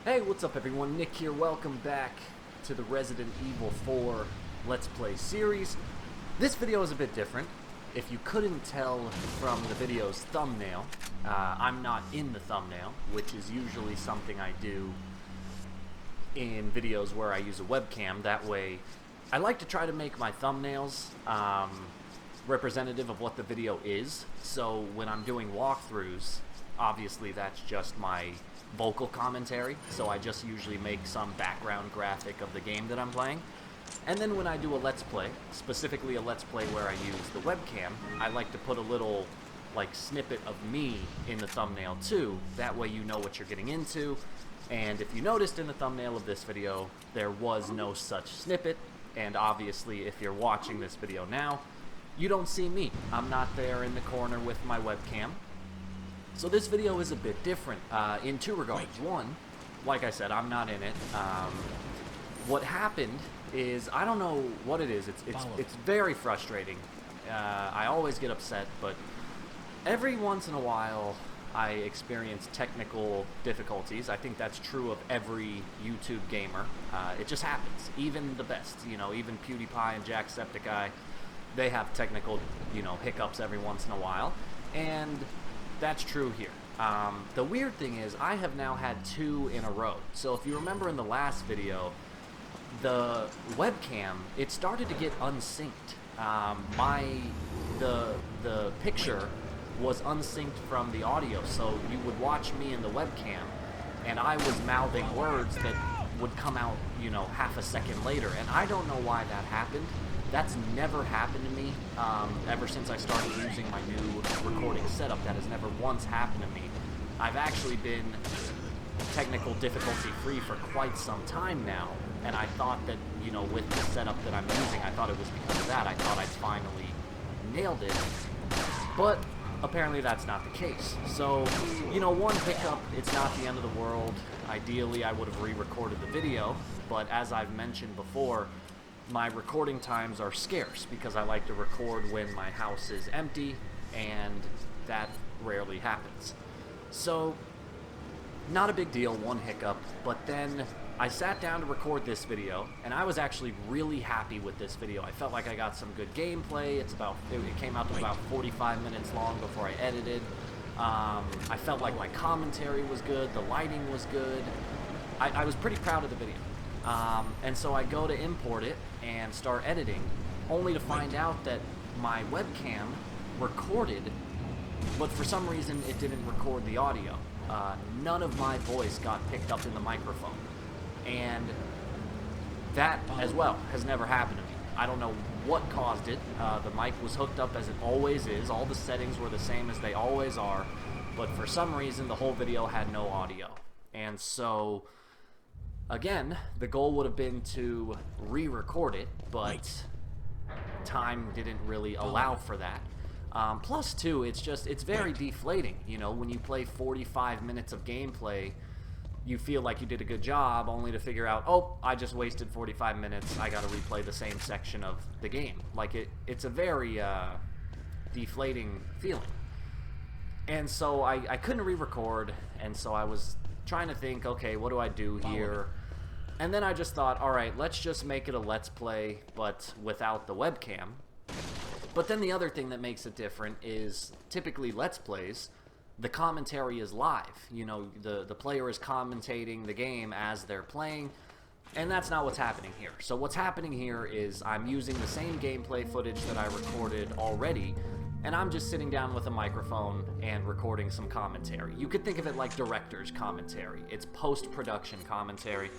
Hey, what's up everyone? Nick here. Welcome back to the Resident Evil 4 Let's Play series. This video is a bit different. If you couldn't tell from the video's thumbnail, I'm not in the thumbnail, which is usually something I do in videos where I use a webcam. That way, I like to try to make my thumbnails representative of what the video is. So when I'm doing walkthroughs, obviously that's just my vocal commentary, so I just usually make some background graphic of the game that I'm playing. And then when I do a Let's Play, specifically a Let's Play where I use the webcam, I like to put a little like snippet of me in the thumbnail too. That way you know what you're getting into. And if you noticed in the thumbnail of this video, there was no such snippet. And obviously if you're watching this video now, you don't see me. I'm not there in the corner with my webcam. So this video is a bit different in two regards. One, like I said, I'm not in it. What happened is, I don't know what it is. It's very frustrating. I always get upset, but every once in a while I experience technical difficulties. I think that's true of every YouTube gamer. It just happens. Even the best, you know, even PewDiePie and Jacksepticeye, they have technical, you know, hiccups every once in a while. And that's true here. The weird thing is, I have now had two in a row. So if you remember in the last video, the webcam, it started to get unsynced. The picture was unsynced from the audio, so you would watch me in the webcam, and I was mouthing words that would come out, you know, half a second later, and I don't know why that happened. That's never happened to me ever since I started using my new recording setup. That has never once happened to me. I've actually been technical difficulty free for quite some time now, and I thought that, you know, with the setup that I'm using, I thought it was because of that. I thought I'd finally nailed it, but apparently that's not the case. So, you know, one hiccup, it's not the end of the world. Ideally, I would have re-recorded the video, but as I've mentioned before, my recording times are scarce because I like to record when my house is empty, and that rarely happens. So, not a big deal, one hiccup, but then I sat down to record this video, and I was actually really happy with this video. I felt like I got some good gameplay. It came out to about 45 minutes long before I edited. I felt like my commentary was good, the lighting was good. I was pretty proud of the video. And so I go to import it and start editing, only to find out that my webcam recorded, but for some reason it didn't record the audio. None of my voice got picked up in the microphone, and that as well has never happened to me. I don't know what caused it. The mic was hooked up as it always is. All the settings were the same as they always are, but for some reason the whole video had no audio. And so again, the goal would have been to re-record it, but time didn't really allow for that. Plus, too, it's very deflating. You know, when you play 45 minutes of gameplay, you feel like you did a good job, only to figure out, oh, I just wasted 45 minutes, I gotta replay the same section of the game. Like, it's a very deflating feeling. And so I couldn't re-record, and so I was trying to think, okay, what do I do here? And then I just thought, alright, let's just make it a Let's Play, but without the webcam. But then the other thing that makes it different is, typically Let's Plays, the commentary is live. You know, the player is commentating the game as they're playing, and that's not what's happening here. So what's happening here is I'm using the same gameplay footage that I recorded already, and I'm just sitting down with a microphone and recording some commentary. You could think of it like director's commentary. It's post-production commentary.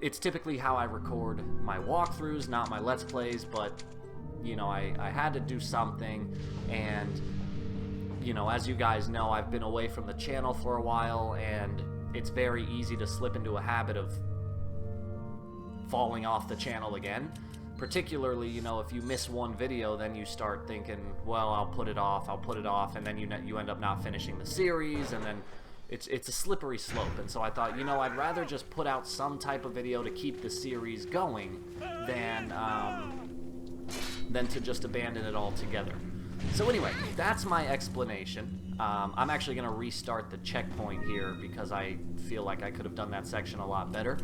It's typically how I record my walkthroughs, not my Let's Plays, but, you know, I had to do something, and, you know, as you guys know, I've been away from the channel for a while, and it's very easy to slip into a habit of falling off the channel again. Particularly, you know, if you miss one video, then you start thinking, well, I'll put it off, and then you end up not finishing the series, and then it's a slippery slope. And so I thought, you know, I'd rather just put out some type of video to keep the series going than to just abandon it altogether. So anyway, that's my explanation. I'm actually going to restart the checkpoint here because I feel like I could have done that section a lot better.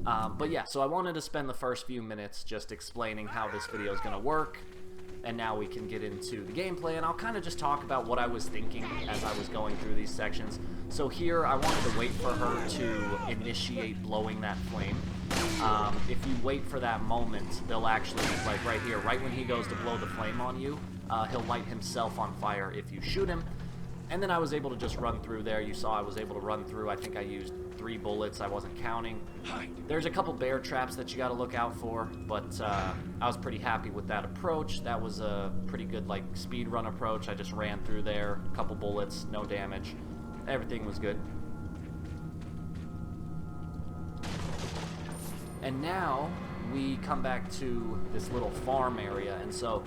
But yeah, so I wanted to spend the first few minutes just explaining how this video is going to work, and now we can get into the gameplay, and I'll kind of just talk about what I was thinking as I was going through these sections. So here, I wanted to wait for her to initiate blowing that flame. If you wait for that moment, they'll actually, like right here, right when he goes to blow the flame on you, he'll light himself on fire if you shoot him. And then I was able to just run through there. You saw I was able to run through. I think I used 3 bullets. I wasn't counting. There's a couple bear traps that you got to look out for, but I was pretty happy with that approach. That was a pretty good like speed run approach. I just ran through there, a couple bullets, no damage. Everything was good. And now we come back to this little farm area, and so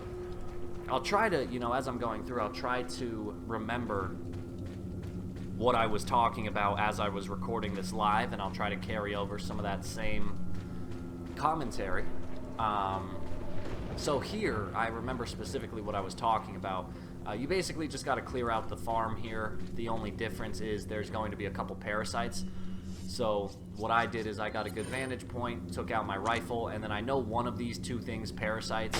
I'll try to, you know, as I'm going through, I'll try to remember what I was talking about as I was recording this live, and I'll try to carry over some of that same commentary. So here, I remember specifically what I was talking about. You basically just got to clear out the farm here. The only difference is there's going to be a couple parasites. So what I did is I got a good vantage point, took out my rifle, and then I know one of these 2 things, parasites.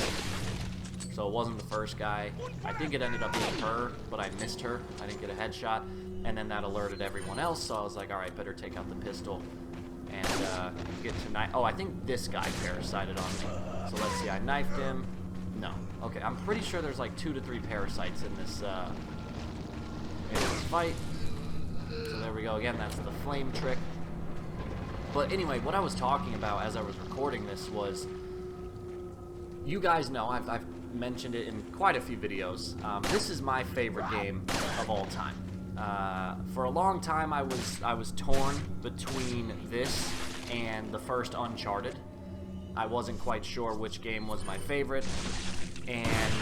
So it wasn't the first guy. I think it ended up being her, but I missed her. I didn't get a headshot. And then that alerted everyone else, so I was like, alright, better take out the pistol. And get to knife. Oh, I think this guy parasited on me. So let's see, I knifed him. No. Okay, I'm pretty sure there's like 2 to 3 parasites in this fight. So there we go again, that's the flame trick. But anyway, what I was talking about as I was recording this was, you guys know, I've mentioned it in quite a few videos. This is my favorite game of all time. For a long time, I was torn between this and the first Uncharted. I wasn't quite sure which game was my favorite, and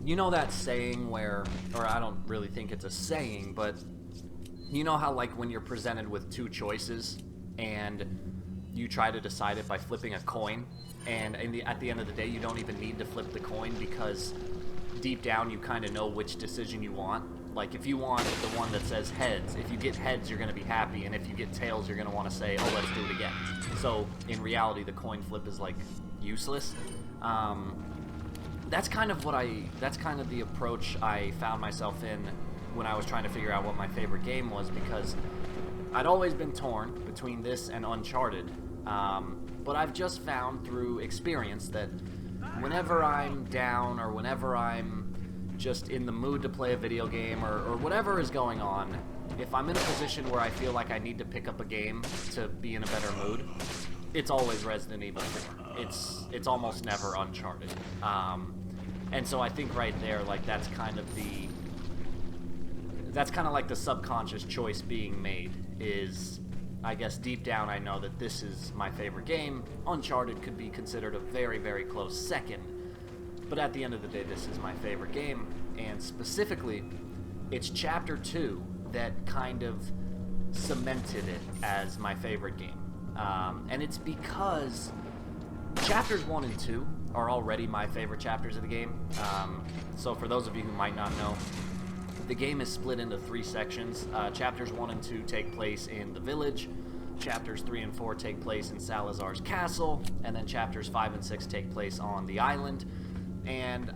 you know that saying where, or I don't really think it's a saying, but you know how like when you're presented with 2 choices and you try to decide it by flipping a coin, and at the end of the day you don't even need to flip the coin because deep down you kind of know which decision you want. Like if you want the one that says heads, if you get heads you're going to be happy, and if you get tails you're going to want to say, oh, let's do it again. So in reality the coin flip is like useless. That's kind of the approach I found myself in when I was trying to figure out what my favorite game was, because I'd always been torn between this and Uncharted, but I've just found through experience that whenever I'm down or whenever I'm just in the mood to play a video game or whatever is going on, if I'm in a position where I feel like I need to pick up a game to be in a better mood, it's always Resident Evil 4. It's almost never Uncharted. And so I think right there, like that's kind of like the subconscious choice being made is, I guess deep down I know that this is my favorite game. Uncharted could be considered a very, very close second, but at the end of the day this is my favorite game, and specifically it's Chapter 2 that kind of cemented it as my favorite game. And it's because Chapters 1 and 2 are already my favorite chapters of the game. So for those of you who might not know, the game is split into 3 sections. Chapters 1 and 2 take place in the village. Chapters 3 and 4 take place in Salazar's castle. And then chapters 5 and 6 take place on the island. And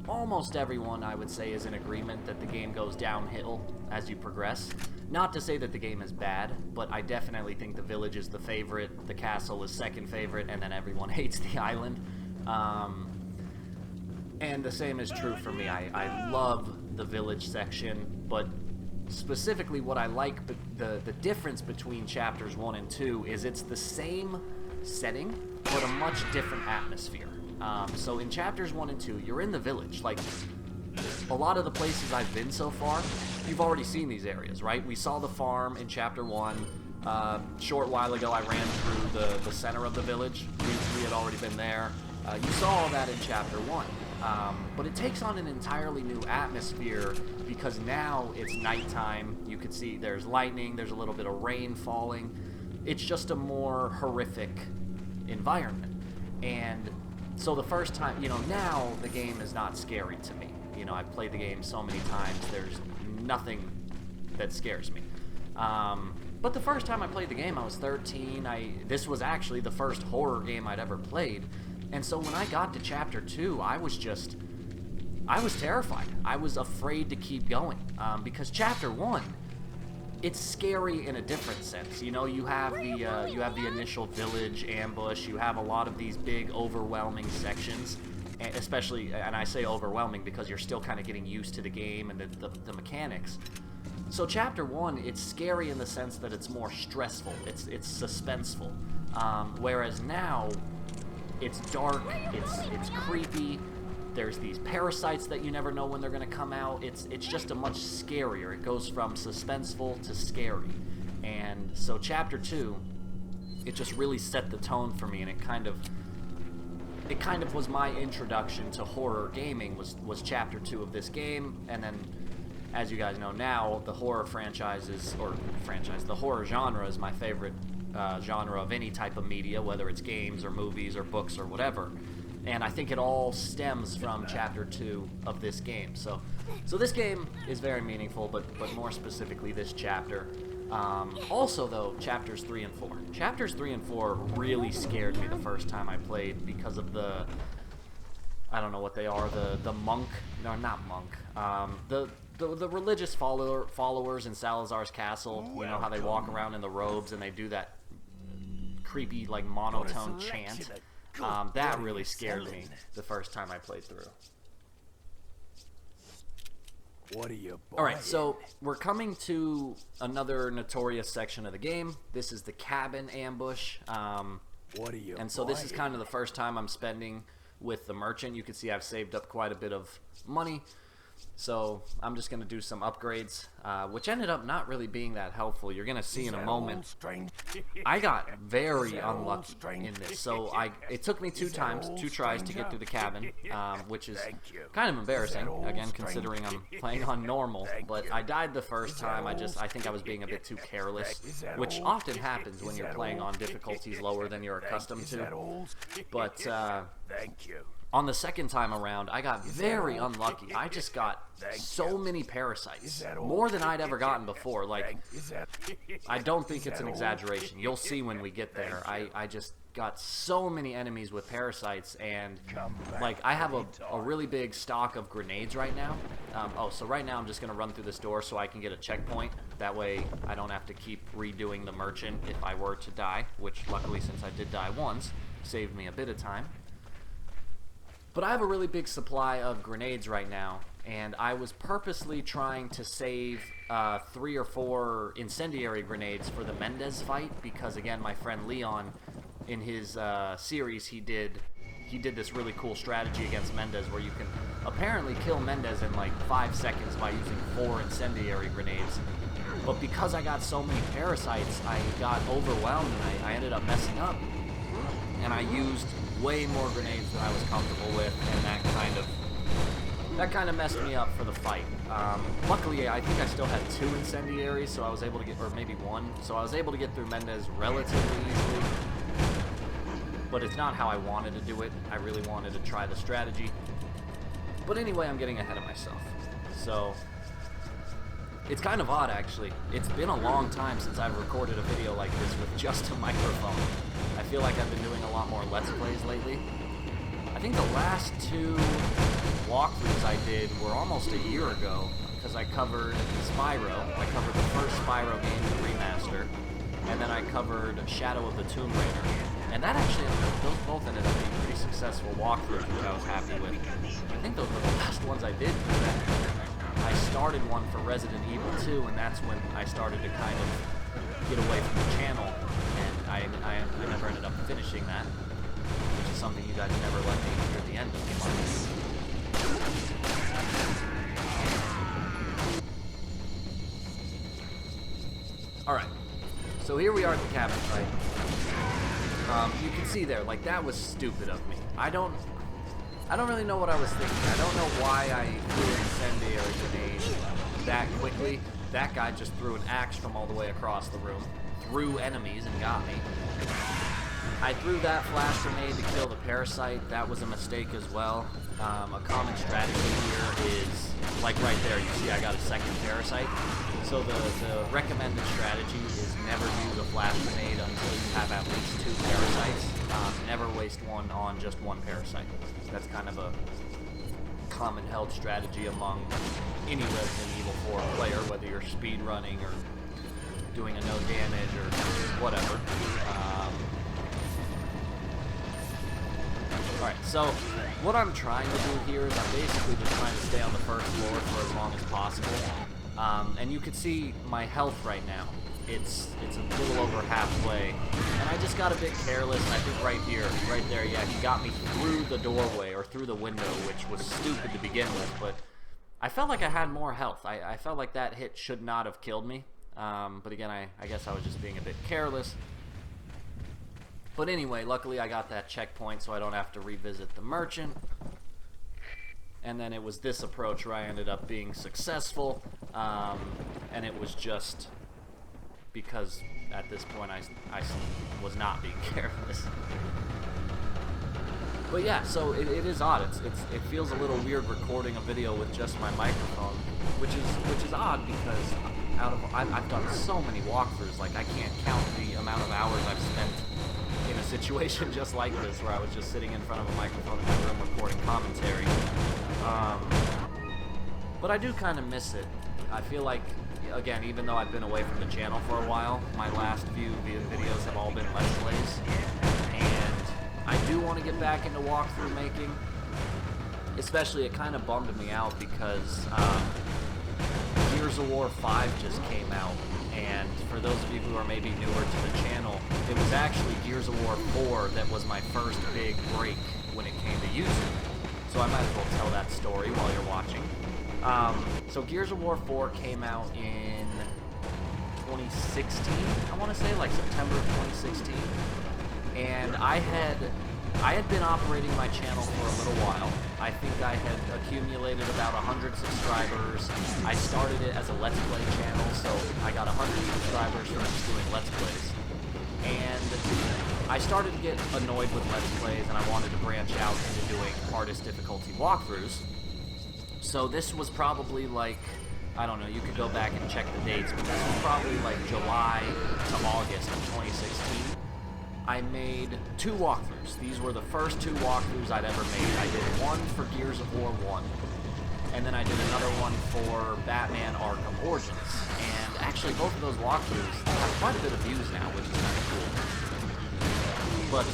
almost everyone, I would say, is in agreement that the game goes downhill as you progress. Not to say that the game is bad, but I definitely think the village is the favorite, the castle is second favorite, and then everyone hates the island. And the same is true for me. I love the village section, but specifically what I like, the difference between chapters 1 and 2 is it's the same setting, but a much different atmosphere. So in chapters 1 and 2, you're in the village. Like, a lot of the places I've been so far, you've already seen these areas, right? We saw the farm in chapter 1. Short while ago, I ran through the center of the village. We had already been there. You saw all that in chapter 1. But it takes on an entirely new atmosphere because now it's nighttime. You could see there's lightning, there's a little bit of rain falling. It's just a more horrific environment. And So the first time, you know, now the game is not scary to me. You know, I've played the game so many times, there's nothing that scares me. But the first time I played the game, I was 13. This was actually the first horror game I'd ever played. And so when I got to Chapter 2, I was terrified. I was afraid to keep going. Because Chapter 1, it's scary in a different sense. You know, you have the initial village ambush. You have a lot of these big, overwhelming sections, especially, and I say overwhelming because you're still kind of getting used to the game and the mechanics. So Chapter 1, it's scary in the sense that it's more stressful. It's suspenseful. Whereas now, it's dark. It's creepy. There's these parasites that you never know when they're going to come out. It's just a much scarier. It goes from suspenseful to scary. And so Chapter 2, it just really set the tone for me, and it kind of was my introduction to horror gaming, was Chapter 2 of this game. And then, as you guys know now, the horror the horror genre is my favorite genre of any type of media, whether it's games or movies or books or whatever. And I think it all stems from Chapter 2 of this game. So this game is very meaningful, but more specifically this chapter. Also, though, Chapters 3 and 4. Chapters 3 and 4 really scared me the first time I played because of the... I don't know what they are. The monk... No, not monk. The religious followers in Salazar's castle. You know how they walk around in the robes and they do that creepy, like, monotone chant. That really scared me the first time I played through. What are you buying? Alright, so we're coming to another notorious section of the game. This is the cabin ambush. What are you and so this is kind of the first time I'm spending with the merchant. You can see I've saved up quite a bit of money. So I'm just going to do some upgrades, which ended up not really being that helpful. You're going to see in a moment. I got very unlucky in this. So it took me two tries to get through the cabin, which is kind of embarrassing, again, considering I'm playing on normal. But I died the first time. I think I was being a bit too careless, which often happens when you're playing on difficulties lower than you're accustomed to. But on the second time around, I got very unlucky. I just got so many parasites, more than I'd ever gotten before. Like, I don't think it's an exaggeration. You'll see when we get there. I just got so many enemies with parasites, and like, I have a really big stock of grenades right now. So right now I'm just going to run through this door so I can get a checkpoint. That way I don't have to keep redoing the merchant if I were to die, which luckily, since I did die once, saved me a bit of time. But I have a really big supply of grenades right now, and I was purposely trying to save 3 or 4 incendiary grenades for the Mendez fight, because again, my friend Leon, in his series, he did this really cool strategy against Mendez where you can apparently kill Mendez in like 5 seconds by using 4 incendiary grenades. But because I got so many parasites, I got overwhelmed and I ended up messing up, and I used way more grenades than I was comfortable with, and that kind of messed me up for the fight. Luckily, I think I still had 2 incendiaries, so I was able to get, or maybe 1, so I was able to get through Mendez relatively easily. But it's not how I wanted to do it. I really wanted to try the strategy. But anyway, I'm getting ahead of myself. So it's kind of odd, actually. It's been a long time since I've recorded a video like this with just a microphone. I feel like I've been doing a lot more Let's Plays lately. I think the last 2 walkthroughs I did were almost a year ago, because I covered Spyro. I covered the first Spyro game, the remaster, and then I covered Shadow of the Tomb Raider. And that actually, those both ended up being pretty successful walkthroughs, which I was happy with. I think those were the last ones I did. I started one for Resident Evil 2, and that's when I started to kind of get away from the channel, and I never ended up finishing that, which is something you guys never let me hear the end of. Alright, so here we are at the cabin fight. You can see there, like, that was stupid of me. I don't really know what I was thinking. I don't know why I threw an incendiary grenade that quickly. That guy just threw an axe from all the way across the room, through enemies, and got me. I threw that flash grenade to kill the parasite. That was a mistake as well. A common strategy here is, like right there, you see I got a second parasite. So the recommended strategy is never use a flash grenade until you have at least 2 parasites. Never waste one on just one parasite. That's kind of a common held strategy among any Resident Evil 4 player, whether you're speed running or doing a no damage or whatever. Alright, so what I'm trying to do here is I'm basically just trying to stay on the first floor for as long as possible. And you can see my health right now. It's a little over halfway. And I just got a bit careless, and I think right here, right there, yeah, he got me through the doorway, or through the window, which was stupid to begin with, but I felt like I had more health. I felt like that hit should not have killed me. But again, I guess I was just being a bit careless. But anyway, luckily I got that checkpoint so I don't have to revisit the merchant. And then it was this approach where I ended up being successful. And it was just because at this point I was not being careless. But yeah, so it is odd. It feels a little weird recording a video with just my microphone, which is odd because I've done so many walkthroughs. Like, I can't count the amount of hours I've spent in a situation just like this, where I was just sitting in front of a microphone in my room recording commentary. But I do kind of miss it. I feel like, again, even though I've been away from the channel for a while, my last few videos have all been Let's Plays, and I do want to get back into walkthrough making. Especially, it kind of bummed me out because Gears of War 5 just came out, and for those of you who are maybe newer to the channel, it was actually Gears of War 4 that was my first big break when it came to YouTube. So I might as well tell that story while you're watching. So Gears of War 4 came out in 2016, I want to say, like September of 2016. And I had been operating my channel for a little while. I think I had accumulated about 100 subscribers. I started it as a Let's Play channel, so I got 100 subscribers from just doing Let's Plays. And I started to get annoyed with Let's Plays, and I wanted to branch out into doing hardest difficulty walkthroughs. So this was probably like, I don't know, you could go back and check the dates, but this was probably like July to August of 2016. I made 2 walkthroughs. These were the first 2 walkthroughs I'd ever made. I did one for Gears of War 1, and then I did another one for Batman Arkham Origins. And actually, both of those walkthroughs have quite a bit of views now, which is kind of cool. But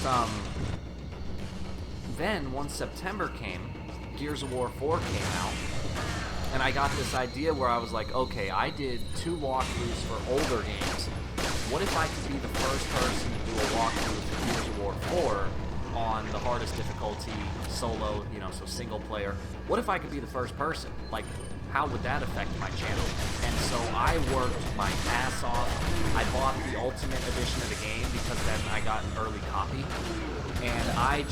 then, once September came, Gears of War 4 came out, and I got this idea where I was like, okay, I did 2 walkthroughs for older games. What if I could be the first person to do a walkthrough for Gears of War 4 on the hardest difficulty, solo, you know, so single player? What if I could be the first person? Like, how would that affect my channel? And so I worked my ass off. I bought the Ultimate Edition of the game because then I got an early copy. And I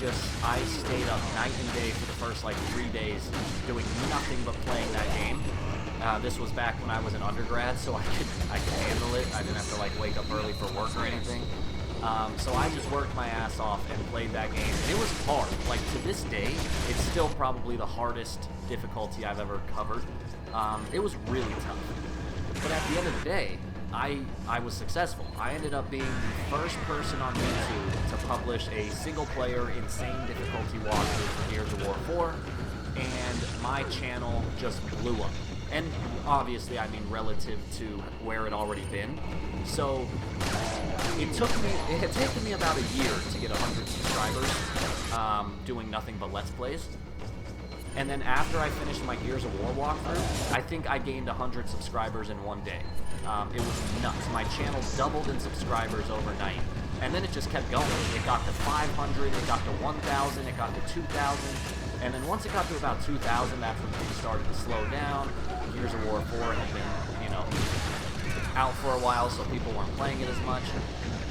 stayed up night and day for the first like 3 days doing nothing but playing that game. This was back when I was an undergrad, so I could handle it. I didn't have to like wake up early for work or anything. So I just worked my ass off and played that game. And it was hard. Like, to this day, it's still probably the hardest difficulty I've ever covered. It was really tough. But at the end of the day, I was successful. I ended up being the first person on YouTube to publish a single-player insane difficulty walkthrough for Gears of War 4, and my channel just blew up. And obviously, I mean, relative to where it already been. So it had taken me about a year to get 100 subscribers, doing nothing but Let's Plays. And then after I finished my Gears of War walkthrough, I think I gained 100 subscribers in one day. It was nuts. My channel doubled in subscribers overnight. And then it just kept going. It got to 500, it got to 1,000, it got to 2,000. And then once it got to about 2,000, that's when things started to slow down. Gears of War 4 had been, you know, out for a while, so people weren't playing it as much.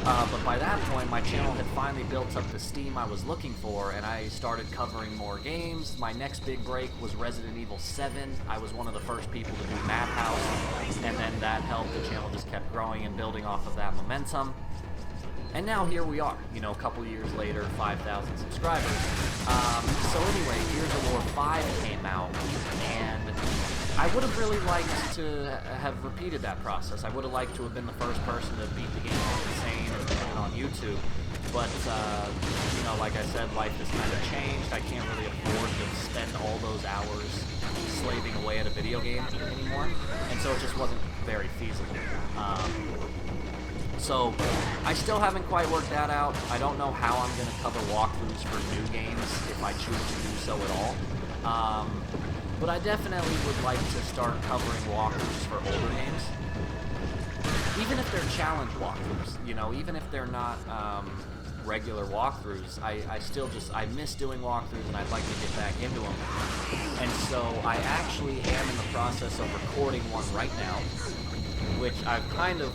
But by that point, my channel had finally built up the steam I was looking for, and I started covering more games. My next big break was Resident Evil 7. I was one of the first people to do Madhouse, and then that helped. The channel just kept growing and building off of that momentum. And now here we are, you know, a couple years later, 5,000 subscribers. So anyway, Gears of War 5 came out, and I would have really liked to have repeated that process. I would have liked to have been the first person to beat the game on Insane or put it on YouTube. But, you know, like I said, life has kind of changed. I can't really afford to spend all those hours slaving away at a video game anymore. And so it just wasn't very feasible. So I still haven't quite worked that out. I don't know how I'm going to cover walkthroughs for new games if I choose to do so at all. But I definitely would like to start covering walkthroughs for older games. Even if they're challenge walkthroughs, you know, even if they're not regular walkthroughs, I still just, I miss doing walkthroughs and I'd like to get back into them. And so I actually am in the process of recording one right now, which I've kind of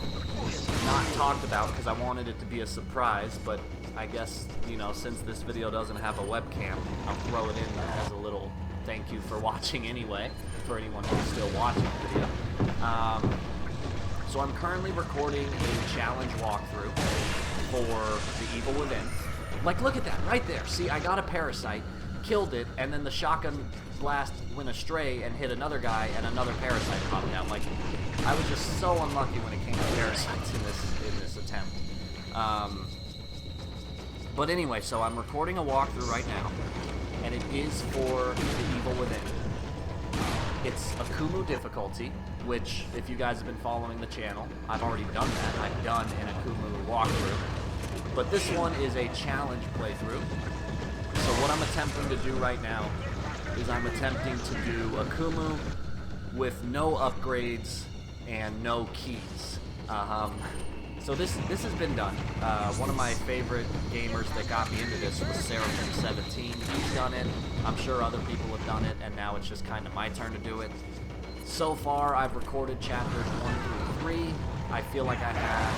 not talked about because I wanted it to be a surprise, but I guess, you know, since this video doesn't have a webcam, I'll throw it in as a little thank you for watching anyway, for anyone who's still watching the video. So I'm currently recording a challenge walkthrough for The Evil Within. Like, look at that, right there. See, I got a Parasite, killed it, and then the shotgun blast went astray and hit another guy, and another Parasite popped out. Like, I was just so unlucky when it came to Parasites in this attempt. But anyway, so I'm recording a walkthrough right now, and it is for The Evil Within. It's Akumu difficulty, which, if you guys have been following the channel, I've already done that. I've done an Akumu walkthrough. But this one is a challenge playthrough. So what I'm attempting to do right now is I'm attempting to do Akumu with no upgrades and no keys. So this has been done. One of my favorite gamers that got me into this was Seraphim17. He's done it. I'm sure other people have done it, and now it's just kind of my turn to do it. So far, I've recorded chapters 1 through 3. I feel like I have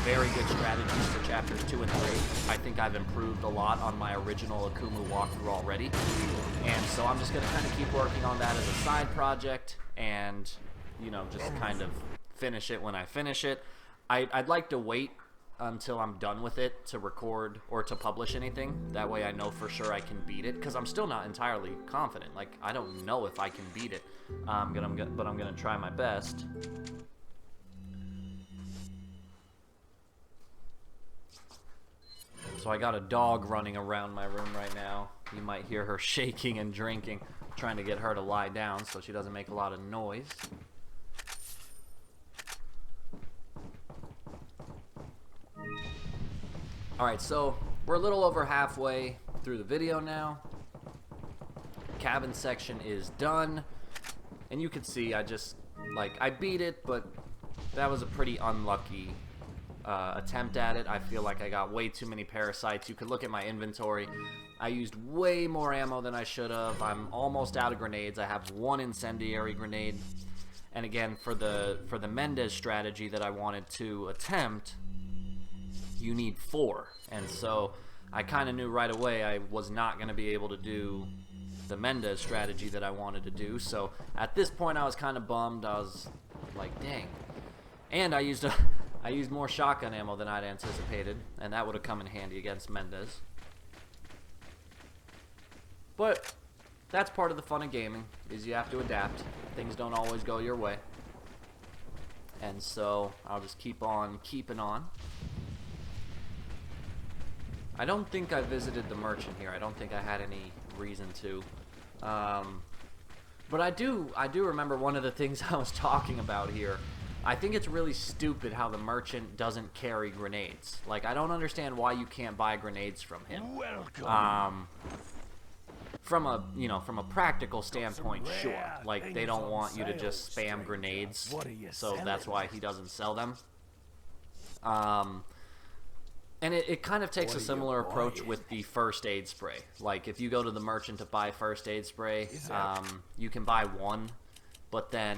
very good strategies for chapters 2 and 3. I think I've improved a lot on my original Akumu walkthrough already. And so I'm just going to kind of keep working on that as a side project and, you know, just kind of finish it when I finish it. I'd like to wait until I'm done with it to record or to publish anything. That way I know for sure I can beat it, because I'm still not entirely confident. Like, I don't know if I can beat it, but I'm gonna try my best. So I got a dog running around my room right now. You might hear her shaking and drinking, trying to get her to lie down so she doesn't make a lot of noise. Alright, so we're a little over halfway through the video now. Cabin section is done. And you can see I beat it, but that was a pretty unlucky attempt at it. I feel like I got way too many Parasites. You could look at my inventory. I used way more ammo than I should have. I'm almost out of grenades. I have one incendiary grenade. And again, for the Mendez strategy that I wanted to attempt, you need 4, and so I kind of knew right away I was not going to be able to do the Mendez strategy that I wanted to do. So at this point I was kind of bummed. I was like, dang. And I used more shotgun ammo than I'd anticipated, and that would have come in handy against Mendez. But that's part of the fun of gaming, is you have to adapt. Things don't always go your way. And so I'll just keep on keeping on. I don't think I visited the merchant here. I don't think I had any reason to. But I do remember one of the things I was talking about here. I think it's really stupid how the merchant doesn't carry grenades. Like, I don't understand why you can't buy grenades from him. Welcome. From a practical standpoint, sure. Like, they don't want you to just spam grenades, so that's why he doesn't sell them. And it kind of takes a similar approach with the first aid spray. Like, if you go to the merchant to buy first aid spray, you can buy one, but then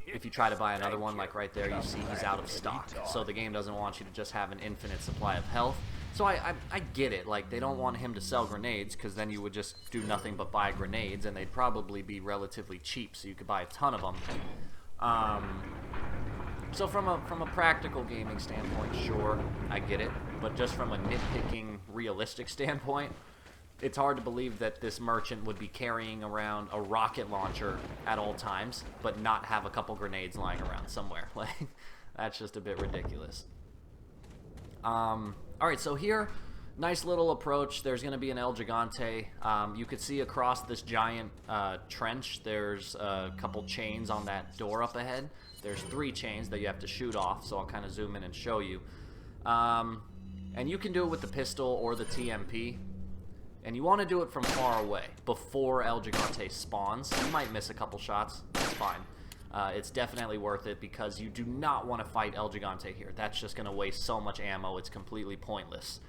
if you try to buy another one, like right there, you see he's out of stock. So the game doesn't want you to just have an infinite supply of health. So I get it. Like, they don't want him to sell grenades, because then you would just do nothing but buy grenades, and they'd probably be relatively cheap, so you could buy a ton of them. So from a practical gaming standpoint, sure, I get it. But just from a nitpicking, realistic standpoint, it's hard to believe that this merchant would be carrying around a rocket launcher at all times, but not have a couple grenades lying around somewhere. Like, that's just a bit ridiculous. Alright, so here, nice little approach. There's going to be an El Gigante. You could see across this giant trench, there's a couple chains on that door up ahead. There's 3 chains that you have to shoot off, so I'll kind of zoom in and show you. And you can do it with the pistol or the TMP. And you want to do it from far away, before El Gigante spawns. You might miss a couple shots, that's fine. It's definitely worth it because you do not want to fight El Gigante here. That's just going to waste so much ammo, it's completely pointless.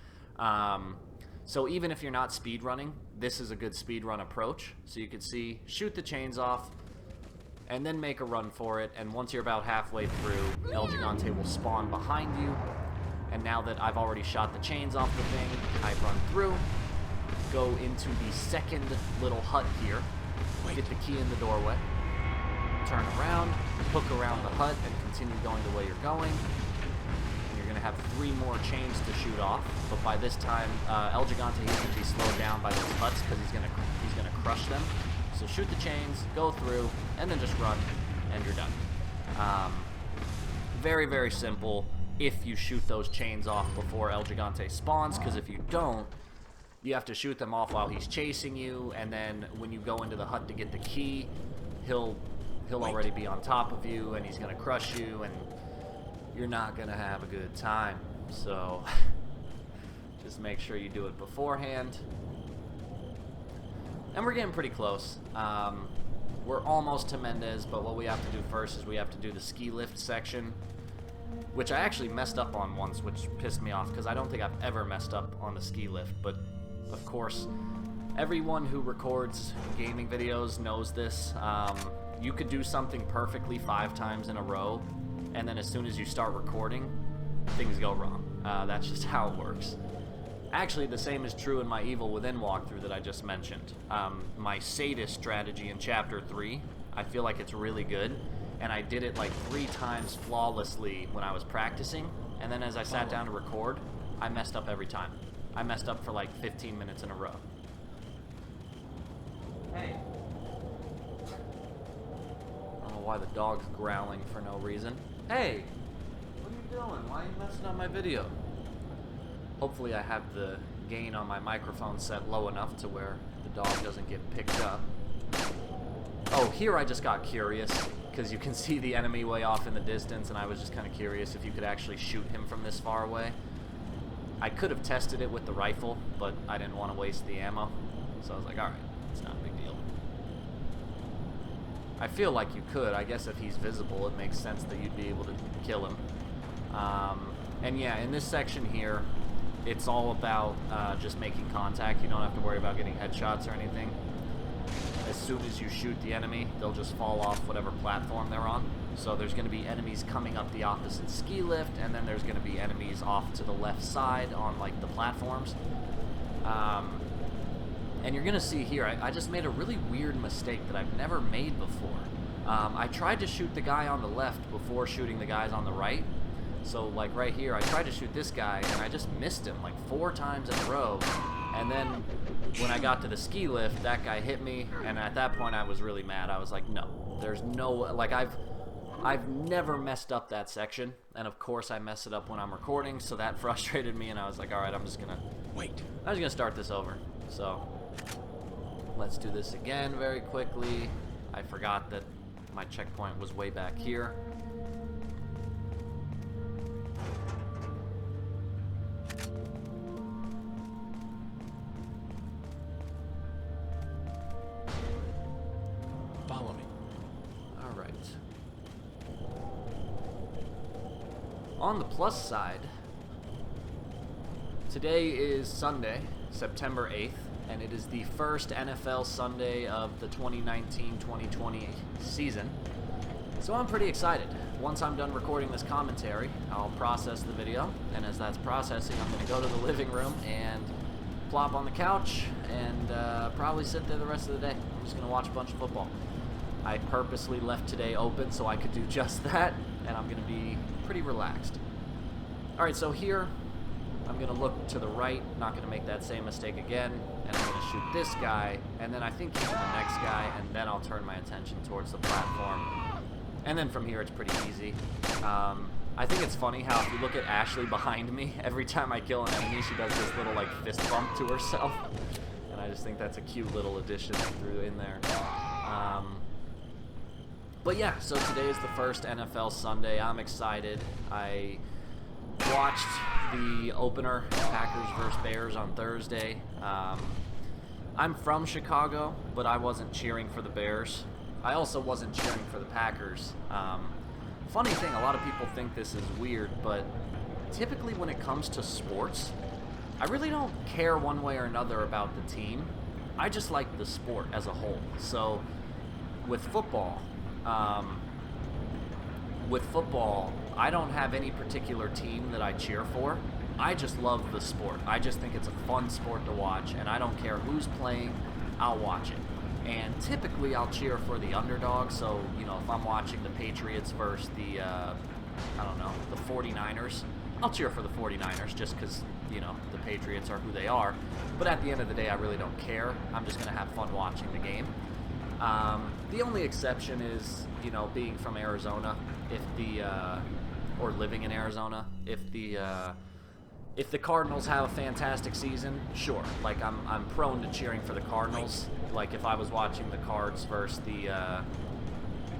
So even if you're not speedrunning, this is a good speedrun approach. So you can see, shoot the chains off, and then make a run for it. And once you're about halfway through, El Gigante will spawn behind you. And now that I've already shot the chains off the thing, I run through, go into the second little hut here, get the key in the doorway, turn around, hook around the hut, and continue going the way you're going. And you're going to have 3 more chains to shoot off, but by this time, El Gigante is going to be slowed down by those huts because he's going to crush them. So shoot the chains, go through, and then just run, and you're done. Very, very simple if you shoot those chains off before El Gigante spawns, because if you don't, you have to shoot them off while he's chasing you, and then when you go into the hut to get the key, he'll already be on top of you, and he's going to crush you, and you're not going to have a good time. So just make sure you do it beforehand. And we're getting pretty close. We're almost to Mendez, but what we have to do first is we have to do the ski lift section, which I actually messed up on once, which pissed me off, because I don't think I've ever messed up on the ski lift. But, of course, everyone who records gaming videos knows this. You could do something perfectly 5 times in a row, and then as soon as you start recording, things go wrong. That's just how it works. Actually, the same is true in my Evil Within walkthrough that I just mentioned. My sadist strategy in Chapter 3, I feel like it's really good, and I did it like 3 times flawlessly when I was practicing, and then as I sat down to record, I messed up every time. I messed up for like 15 minutes in a row. Hey. I don't know why the dog's growling for no reason. Hey! What are you doing? Why are you messing up my video? Hopefully I have the gain on my microphone set low enough to where the dog doesn't get picked up. Oh, here I just got curious, because you can see the enemy way off in the distance, and I was just kind of curious if you could actually shoot him from this far away. I could have tested it with the rifle, but I didn't want to waste the ammo, so I was like, alright, it's not a big deal. I feel like you could. I guess if he's visible, it makes sense that you'd be able to kill him. And yeah, in this section here, it's all about just making contact. You don't have to worry about getting headshots or anything. As soon as you shoot the enemy, they'll just fall off whatever platform they're on. So there's going to be enemies coming up the opposite ski lift, and then there's going to be enemies off to the left side on like the platforms. And you're going to see here, I just made a really weird mistake that I've never made before. I tried to shoot the guy on the left before shooting the guys on the right. So like right here, I tried to shoot this guy, and I just missed him like 4 times in a row. And then when I got to the ski lift, that guy hit me, and at that point I was really mad. I was like, no, there's no, like I've never messed up that section, and of course I mess it up when I'm recording, so that frustrated me, and I was like, alright, I'm just gonna start this over. So let's do this again very quickly. I forgot that my checkpoint was way back here. Follow me. Alright. On the plus side, today is Sunday, September 8th, and it is the first NFL Sunday of the 2019-2020 season. So I'm pretty excited. Once I'm done recording this commentary, I'll process the video, and as that's processing, I'm going to go to the living room and plop on the couch and probably sit there the rest of the day. I'm just going to watch a bunch of football. I purposely left today open so I could do just that, and I'm going to be pretty relaxed. Alright, so here, I'm going to look to the right, not going to make that same mistake again, and I'm going to shoot this guy, and then I think even the next guy, and then I'll turn my attention towards the platform. And then from here, it's pretty easy. I think it's funny how if you look at Ashley behind me, every time I kill an enemy, she does this little like fist bump to herself. And I just think that's a cute little addition I threw in there. But yeah, so today is the first NFL Sunday. I'm excited. I watched the opener, Packers vs. Bears, on Thursday. I'm from Chicago, but I wasn't cheering for the Bears. I also wasn't cheering for the Packers. Funny thing, a lot of people think this is weird, but typically when it comes to sports, I really don't care one way or another about the team. I just like the sport as a whole. So with football, I don't have any particular team that I cheer for. I just love the sport. I just think it's a fun sport to watch, and I don't care who's playing, I'll watch it. And typically I'll cheer for the underdog, so, you know, if I'm watching the Patriots versus the, the 49ers, I'll cheer for the 49ers just because, you know, the Patriots are who they are. But at the end of the day, I really don't care. I'm just going to have fun watching the game. The only exception is, you know, being from Arizona, or living in Arizona, if the Cardinals have a fantastic season, sure. Like, I'm prone to cheering for the Cardinals. Like, if I was watching the Cards versus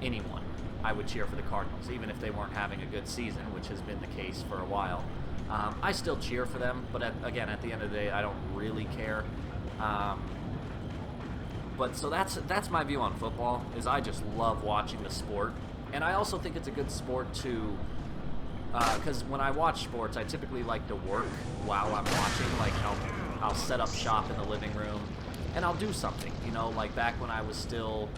anyone, I would cheer for the Cardinals, even if they weren't having a good season, which has been the case for a while. I still cheer for them, but again, at the end of the day, I don't really care. But so that's my view on football, is I just love watching the sport. And I also think it's a good sport to... because when I watch sports, I typically like to work while I'm watching. Like, I'll set up shop in the living room, and I'll do something. You know, like back when I was still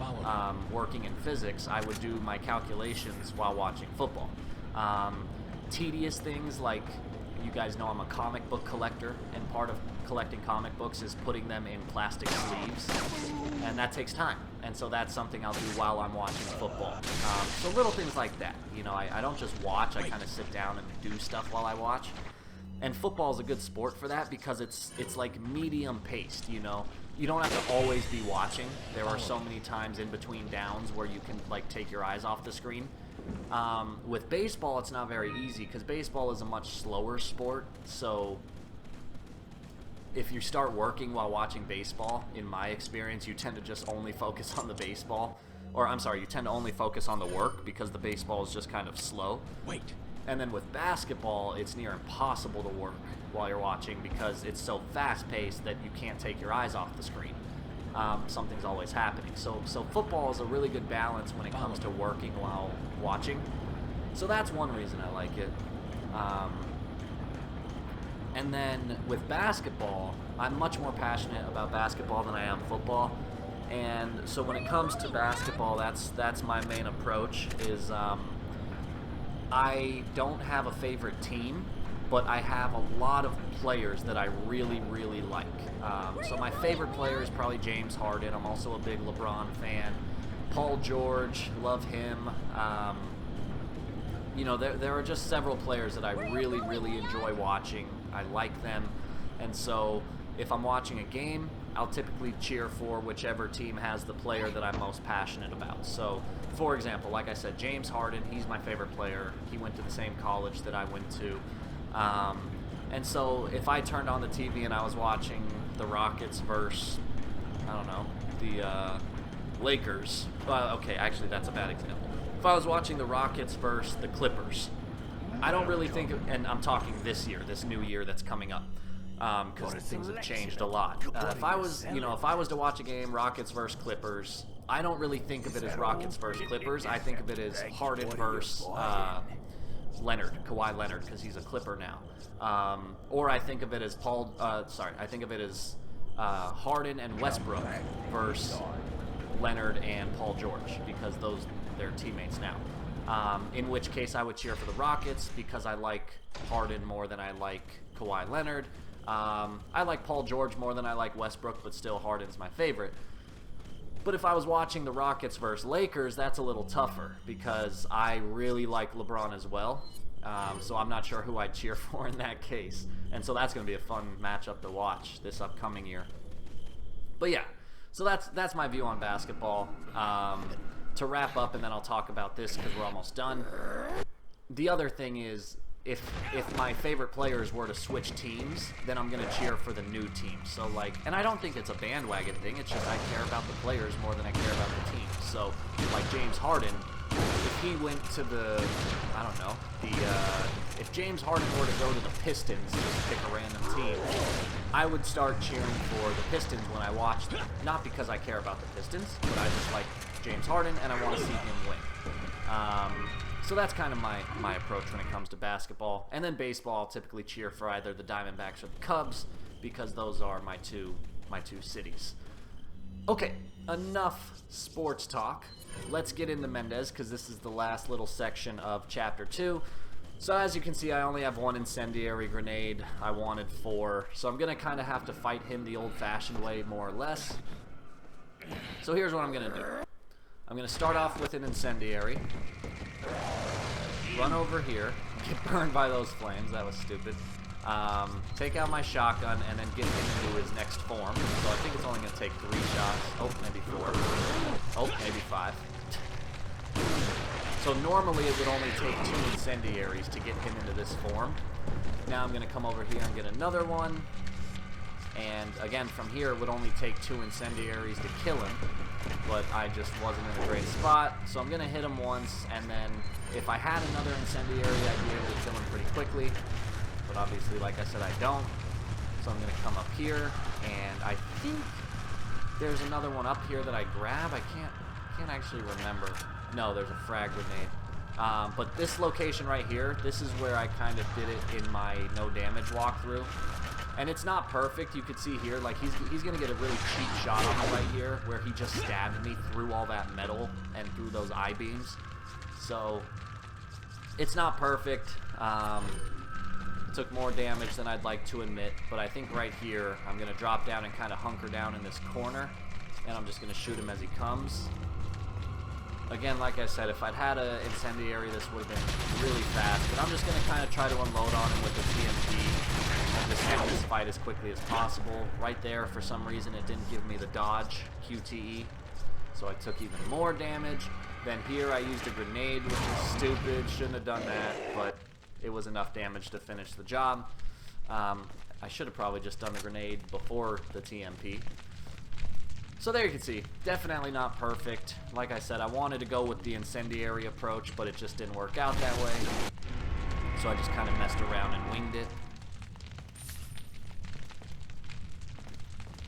working in physics, I would do my calculations while watching football. Tedious things like, you guys know I'm a comic book collector, and part of collecting comic books is putting them in plastic sleeves, and that takes time. And so that's something I'll do while I'm watching football. So little things like that. You know, I don't just watch, I kind of sit down and do stuff while I watch. And football is a good sport for that because it's like medium paced, you know. You don't have to always be watching. There are so many times in between downs where you can like take your eyes off the screen. With baseball, it's not very easy because baseball is a much slower sport. So if you start working while watching baseball, in my experience, you tend to just only focus on the baseball. Or, I'm sorry, you tend to only focus on the work because the baseball is just kind of slow. Wait. And then with basketball, it's near impossible to work while you're watching because it's so fast-paced that you can't take your eyes off the screen. Something's always happening. So football is a really good balance when it comes to working while watching. So that's one reason I like it. And then with basketball, I'm much more passionate about basketball than I am football. And so when it comes to basketball, that's my main approach is I don't have a favorite team, but I have a lot of players that I really, really like. So my favorite player is probably James Harden. I'm also a big LeBron fan. Paul George, love him. You know, there are just several players that I really, really enjoy watching. I like them. And so if I'm watching a game, I'll typically cheer for whichever team has the player that I'm most passionate about. So, for example, like I said, James Harden, he's my favorite player. He went to the same college that I went to. And so if I turned on the TV and I was watching the Rockets versus, I don't know, the Lakers. Okay, actually, that's a bad example. If I was watching the Rockets versus the Clippers, I don't really think, and I'm talking this year, this new year that's coming up, because things have changed a lot. If I was to watch a game, Rockets versus Clippers, I don't really think of it as Rockets versus Clippers. I think of it as Harden versus Kawhi Leonard, because he's a Clipper now. Or I think of it as Harden and Westbrook versus Leonard and Paul George, because they're teammates now. In which case I would cheer for the Rockets because I like Harden more than I like Kawhi Leonard. I like Paul George more than I like Westbrook, but still Harden's my favorite. But if I was watching the Rockets versus Lakers, that's a little tougher because I really like LeBron as well. So I'm not sure who I'd cheer for in that case. And so that's going to be a fun matchup to watch this upcoming year. But yeah, so that's my view on basketball. To wrap up, and then I'll talk about this because we're almost done. The other thing is, if my favorite players were to switch teams, then I'm going to cheer for the new team. So, like, and I don't think it's a bandwagon thing. It's just I care about the players more than I care about the team. So, like James Harden, if he went to the, I don't know, if James Harden were to go to the Pistons, just pick a random team, I would start cheering for the Pistons when I watch them. Not because I care about the Pistons, but I just like James Harden and I want to see him win. So that's kind of my approach when it comes to basketball. And then baseball, I'll typically cheer for either the Diamondbacks or the Cubs because those are my two cities. Okay, enough sports talk. Let's get into Mendez because this is the last little section of Chapter 2. So as you can see, I only have one incendiary grenade. I wanted 4. So I'm going to kind of have to fight him the old-fashioned way, more or less. So here's what I'm going to do. I'm going to start off with an incendiary. Run over here. Get burned by those flames. That was stupid. Take out my shotgun and then get him into his next form. So I think it's only going to take 3 shots. Oh, maybe 4. Oh, maybe 5. So normally it would only take 2 incendiaries to get him into this form. Now I'm going to come over here and get another one. And again, from here it would only take 2 incendiaries to kill him. But I just wasn't in a great spot. So I'm going to hit him once, and then if I had another incendiary, I'd be able to kill him pretty quickly. But obviously, like I said, I don't. So I'm going to come up here, and I think there's another one up here that I grab. I can't actually remember. No, there's a frag grenade. But this location right here, this is where I kind of did it in my no damage walkthrough. And it's not perfect. You could see here, like, he's going to get a really cheap shot on me right here where he just stabbed me through all that metal and through those I-beams. So, it's not perfect. It took more damage than I'd like to admit. But I think right here, I'm going to drop down and kind of hunker down in this corner. And I'm just going to shoot him as he comes. Again, like I said, if I'd had an incendiary, this would have been really fast. But I'm just going to kind of try to unload on him with the TNT. And just end this fight as quickly as possible. Right there, for some reason, it didn't give me the dodge QTE, so I took even more damage. Then here I used a grenade, which was stupid. Shouldn't have done that, but it was enough damage to finish the job. I should have probably just done the grenade before the TMP. So there you can see, definitely not perfect. Like I said, I wanted to go with the incendiary approach, but it just didn't work out that way. So I just kind of messed around and winged it.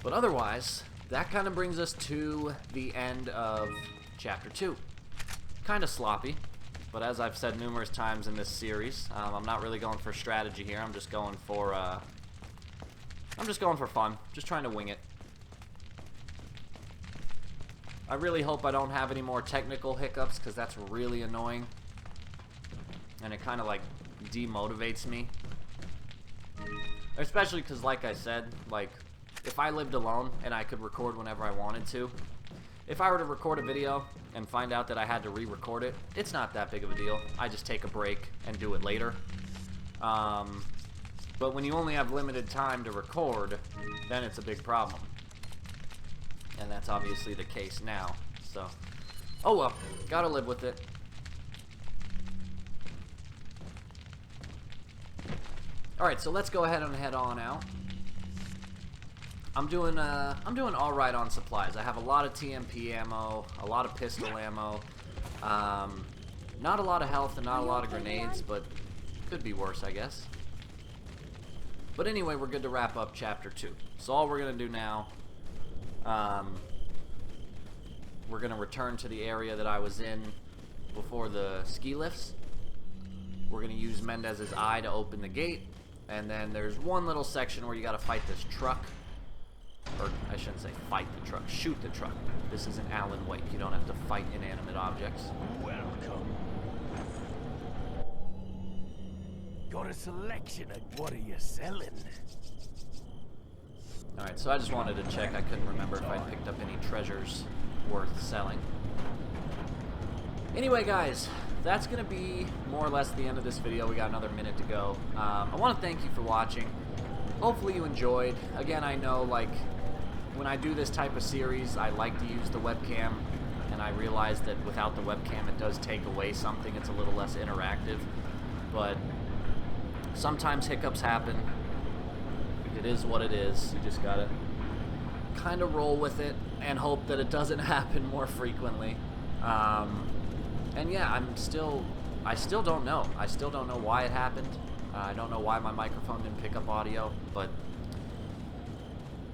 But otherwise, that kind of brings us to the end of Chapter 2. Kind of sloppy, but as I've said numerous times in this series, I'm not really going for strategy here. I'm just going for fun. Just trying to wing it. I really hope I don't have any more technical hiccups, because that's really annoying. And it kind of, like, demotivates me. Especially because, like I said, like, if I lived alone and I could record whenever I wanted to, if I were to record a video and find out that I had to re-record it, it's not that big of a deal. I just take a break and do it later. But when you only have limited time to record, then it's a big problem. And that's obviously the case now. So, oh well, gotta live with it. Alright, so let's go ahead and head on out. I'm doing all right on supplies. I have a lot of TMP ammo, a lot of pistol ammo, not a lot of health and not a lot of grenades, but could be worse, I guess. But anyway, we're good to wrap up Chapter 2. So all we're gonna do now, we're gonna return to the area that I was in before the ski lifts. We're gonna use Mendez's eye to open the gate, and then there's one little section where you gotta fight this truck. Or, I shouldn't say fight the truck, shoot the truck. This is an Alan Wake. You don't have to fight inanimate objects. Welcome. Got a selection of what are you selling? Alright, so I just wanted to check. I couldn't remember if I picked up any treasures worth selling. Anyway, guys, that's going to be more or less the end of this video. We got another minute to go. I want to thank you for watching. Hopefully you enjoyed. Again, I know, like, when I do this type of series, I like to use the webcam, and I realize that without the webcam it does take away something. It's a little less interactive, but sometimes hiccups happen. It is what it is. You just gotta kind of roll with it and hope that it doesn't happen more frequently. And yeah, I still don't know. I still don't know why it happened. I don't know why my microphone didn't pick up audio, but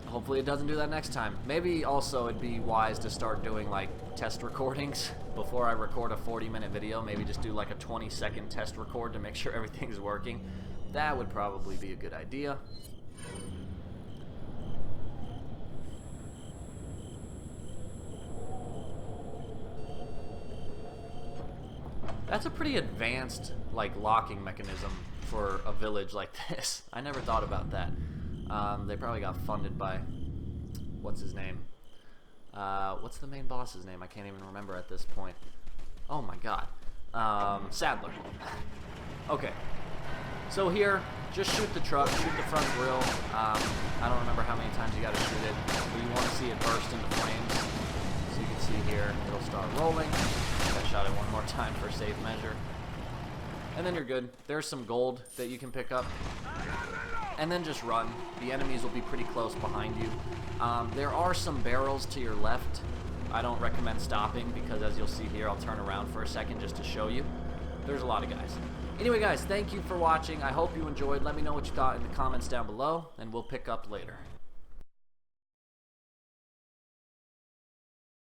hopefully it doesn't do that next time. Maybe also it'd be wise to start doing like test recordings before I record a 40-minute video. Maybe just do like a 20-second test record to make sure everything's working. That would probably be a good idea. That's a pretty advanced, like, locking mechanism for a village like this. I never thought about that. They probably got funded by, what's his name? What's the main boss's name? I can't even remember at this point. Oh my god. Sadler. Okay. So here, just shoot the truck, shoot the front grill. I don't remember how many times you gotta shoot it, but you want to see it burst into flames. So you can see here, it'll start rolling. I shot it one more time for safe measure. And then you're good. There's some gold that you can pick up. And then just run. The enemies will be pretty close behind you. There are some barrels to your left. I don't recommend stopping because, as you'll see here, I'll turn around for a second just to show you. There's a lot of guys. Anyway, guys, thank you for watching. I hope you enjoyed. Let me know what you thought in the comments down below, and we'll pick up later.